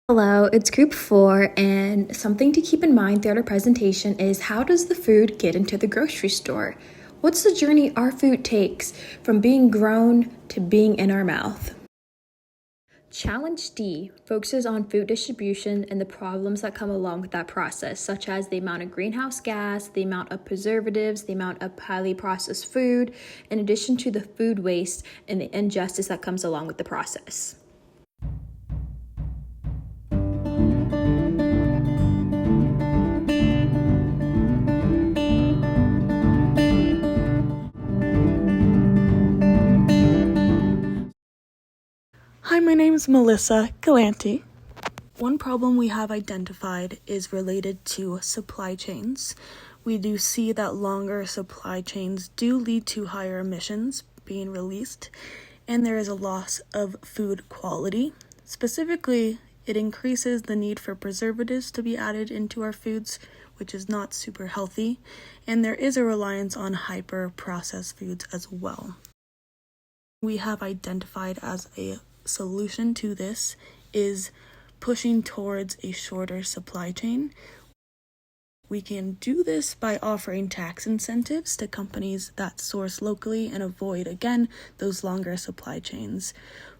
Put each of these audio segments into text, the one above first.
Hello, it's group 4, and something to keep in mind throughout our presentation is how does the food get into the grocery store? What's the journey our food takes from being grown to being in our mouth? Challenge D focuses on food distribution and the problems that come along with that process, such as the amount of greenhouse gas, the amount of preservatives, the amount of highly processed food, in addition to the food waste and the injustice that comes along with the process. Hi, my name is Melissa Galanti. One problem we have identified is related to supply chains. We do see that longer supply chains do lead to higher emissions being released, and there is a loss of food quality. Specifically, it increases the need for preservatives to be added into our foods, which is not super healthy, and there is a reliance on hyper-processed foods as well. We have identified as a solution to this is pushing towards a shorter supply chain. We can do this by offering tax incentives to companies that source locally and avoid, again, those longer supply chains.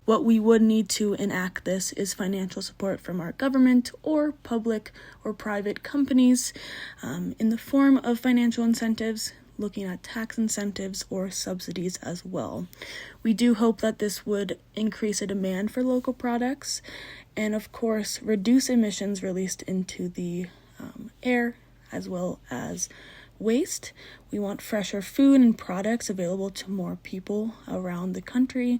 What we would need to enact this is financial support from our government or public or private companies in the form of financial incentives, looking at tax incentives or subsidies as well. We do hope that this would increase a demand for local products and, of course, reduce emissions released into the air as well as waste. We want fresher food and products available to more people around the country.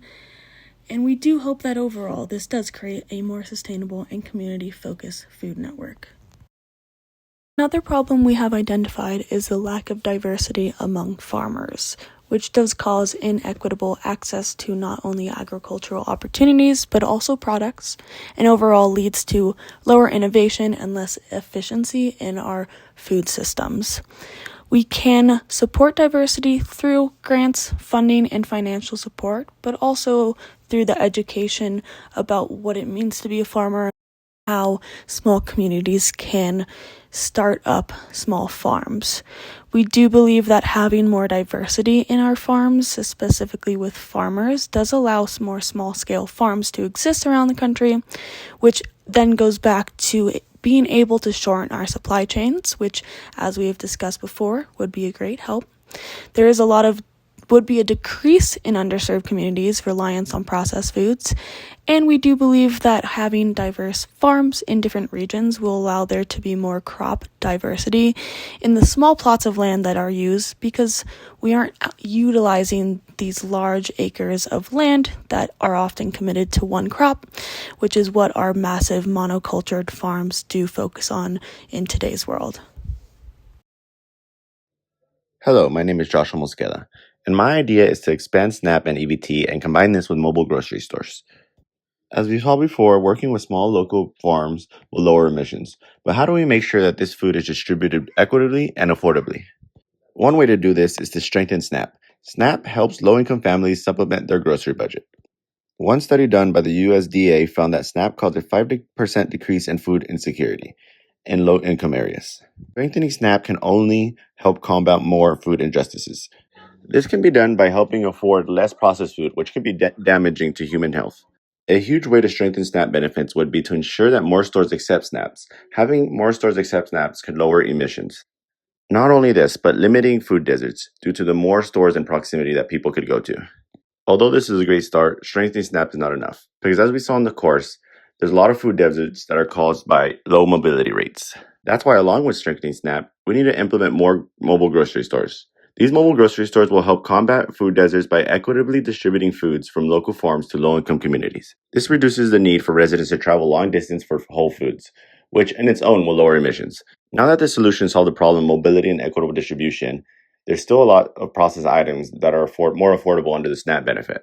And we do hope that overall this does create a more sustainable and community-focused food network. Another problem we have identified is the lack of diversity among farmers, which does cause inequitable access to not only agricultural opportunities, but also products, and overall leads to lower innovation and less efficiency in our food systems. We can support diversity through grants, funding, and financial support, but also through the education about what it means to be a farmer, how small communities can start up small farms. We do believe that having more diversity in our farms, specifically with farmers, does allow more small-scale farms to exist around the country, which then goes back to being able to shorten our supply chains, which, as we have discussed before, would be a great help. There is would be a decrease in underserved communities' reliance on processed foods, and we do believe that having diverse farms in different regions will allow there to be more crop diversity in the small plots of land that are used, because we aren't utilizing these large acres of land that are often committed to one crop, which is what our massive monocultured farms do focus on in today's world. Hello, my name is Joshua Mosqueda, and my idea is to expand SNAP and EBT and combine this with mobile grocery stores. As we saw before, working with small local farms will lower emissions, but how do we make sure that this food is distributed equitably and affordably? One way to do this is to strengthen SNAP. SNAP helps low-income families supplement their grocery budget. One study done by the USDA found that SNAP caused a 5% decrease in food insecurity in low-income areas. Strengthening SNAP can only help combat more food injustices. This can be done by helping afford less processed food, which can be damaging to human health. A huge way to strengthen SNAP benefits would be to ensure that more stores accept SNAPs. Having more stores accept SNAPs could lower emissions. Not only this, but limiting food deserts due to the more stores in proximity that people could go to. Although this is a great start, strengthening SNAP is not enough, because as we saw in the course, there's a lot of food deserts that are caused by low mobility rates. That's why, along with strengthening SNAP, we need to implement more mobile grocery stores. These mobile grocery stores will help combat food deserts by equitably distributing foods from local farms to low-income communities. This reduces the need for residents to travel long distance for whole foods, which in its own will lower emissions. Now that the solution solved the problem of mobility and equitable distribution, there's still a lot of processed items that are more affordable under the SNAP benefit.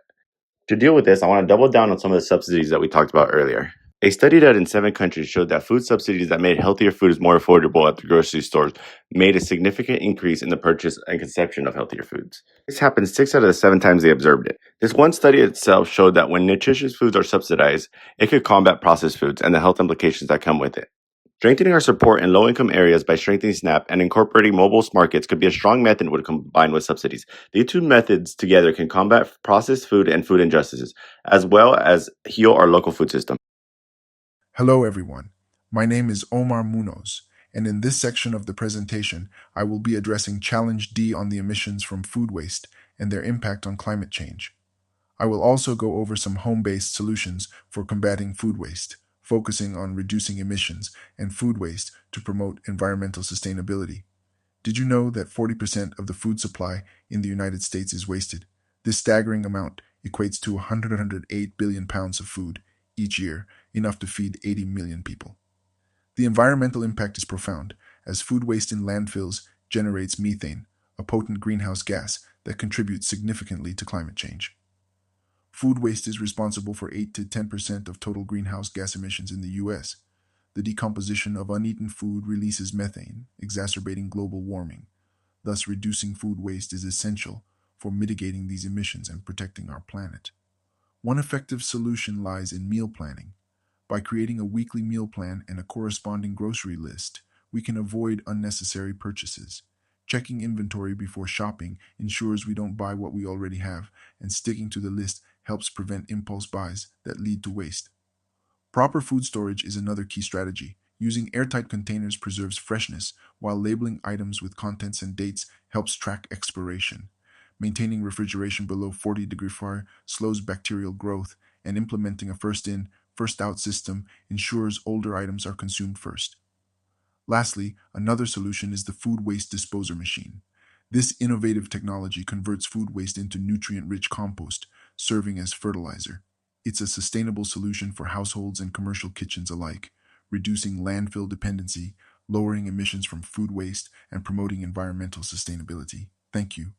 To deal with this, I want to double down on some of the subsidies that we talked about earlier. A study done in 7 countries showed that food subsidies that made healthier foods more affordable at the grocery stores made a significant increase in the purchase and consumption of healthier foods. This happened 6 out of the 7 times they observed it. This one study itself showed that when nutritious foods are subsidized, it could combat processed foods and the health implications that come with it. Strengthening our support in low-income areas by strengthening SNAP and incorporating mobile markets could be a strong method when combined with subsidies. These two methods together can combat processed food and food injustices, as well as heal our local food system. Hello, everyone. My name is Omar Munoz, and in this section of the presentation, I will be addressing Challenge D on the emissions from food waste and their impact on climate change. I will also go over some home-based solutions for combating food waste, focusing on reducing emissions and food waste to promote environmental sustainability. Did you know that 40% of the food supply in the United States is wasted? This staggering amount equates to 108 billion pounds of food each year, enough to feed 80 million people. The environmental impact is profound, as food waste in landfills generates methane, a potent greenhouse gas that contributes significantly to climate change. Food waste is responsible for 8 to 10% of total greenhouse gas emissions in the US. The decomposition of uneaten food releases methane, exacerbating global warming. Thus, reducing food waste is essential for mitigating these emissions and protecting our planet. One effective solution lies in meal planning. By creating a weekly meal plan and a corresponding grocery list, we can avoid unnecessary purchases. Checking inventory before shopping ensures we don't buy what we already have, and sticking to the list helps prevent impulse buys that lead to waste. Proper food storage is another key strategy. Using airtight containers preserves freshness, while labeling items with contents and dates helps track expiration. Maintaining refrigeration below 40-degree fire slows bacterial growth, and implementing a first-in, first-out system ensures older items are consumed first. Lastly, another solution is the food waste disposer machine. This innovative technology converts food waste into nutrient-rich compost, serving as fertilizer. It's a sustainable solution for households and commercial kitchens alike, reducing landfill dependency, lowering emissions from food waste, and promoting environmental sustainability. Thank you.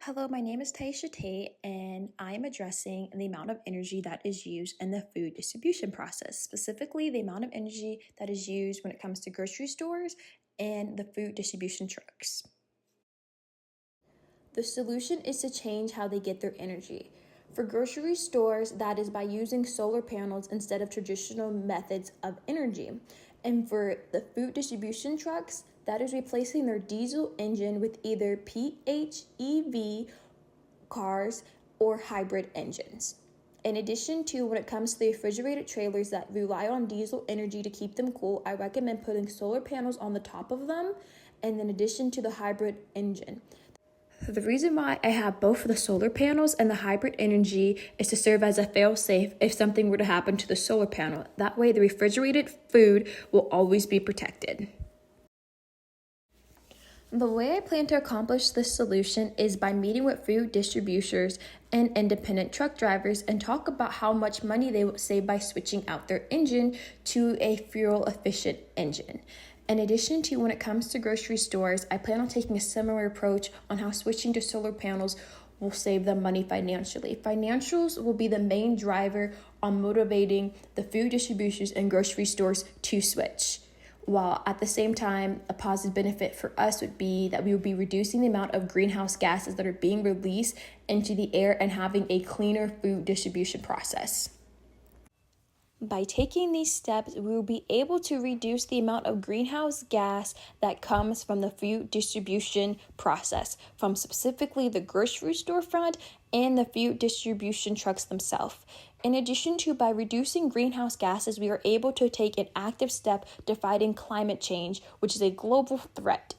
Hello, my name is Taisha Tate, and I am addressing the amount of energy that is used in the food distribution process, specifically the amount of energy that is used when it comes to grocery stores and the food distribution trucks. The solution is to change how they get their energy. For grocery stores, that is by using solar panels instead of traditional methods of energy. And for the food distribution trucks, that is replacing their diesel engine with either PHEV cars or hybrid engines. In addition to when it comes to the refrigerated trailers that rely on diesel energy to keep them cool, I recommend putting solar panels on the top of them, and in addition to the hybrid engine. The reason why I have both the solar panels and the hybrid energy is to serve as a fail-safe if something were to happen to the solar panel. That way the refrigerated food will always be protected. The way I plan to accomplish this solution is by meeting with food distributors and independent truck drivers and talk about how much money they will save by switching out their engine to a fuel-efficient engine. In addition to when it comes to grocery stores, I plan on taking a similar approach on how switching to solar panels will save them money financially. Financials will be the main driver on motivating the food distributors and grocery stores to switch. While at the same time, a positive benefit for us would be that we would be reducing the amount of greenhouse gases that are being released into the air and having a cleaner food distribution process. By taking these steps, we will be able to reduce the amount of greenhouse gas that comes from the food distribution process, from specifically the grocery store front and the food distribution trucks themselves. In addition to by reducing greenhouse gases, we are able to take an active step to fighting climate change, which is a global threat.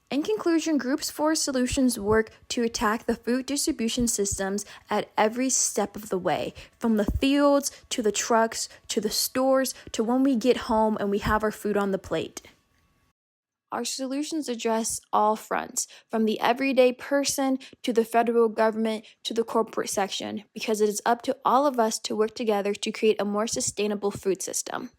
In conclusion, Groups for Solutions work to attack the food distribution systems at every step of the way, from the fields to the trucks to the stores to when we get home and we have our food on the plate. Our solutions address all fronts, from the everyday person to the federal government to the corporate section, because it is up to all of us to work together to create a more sustainable food system.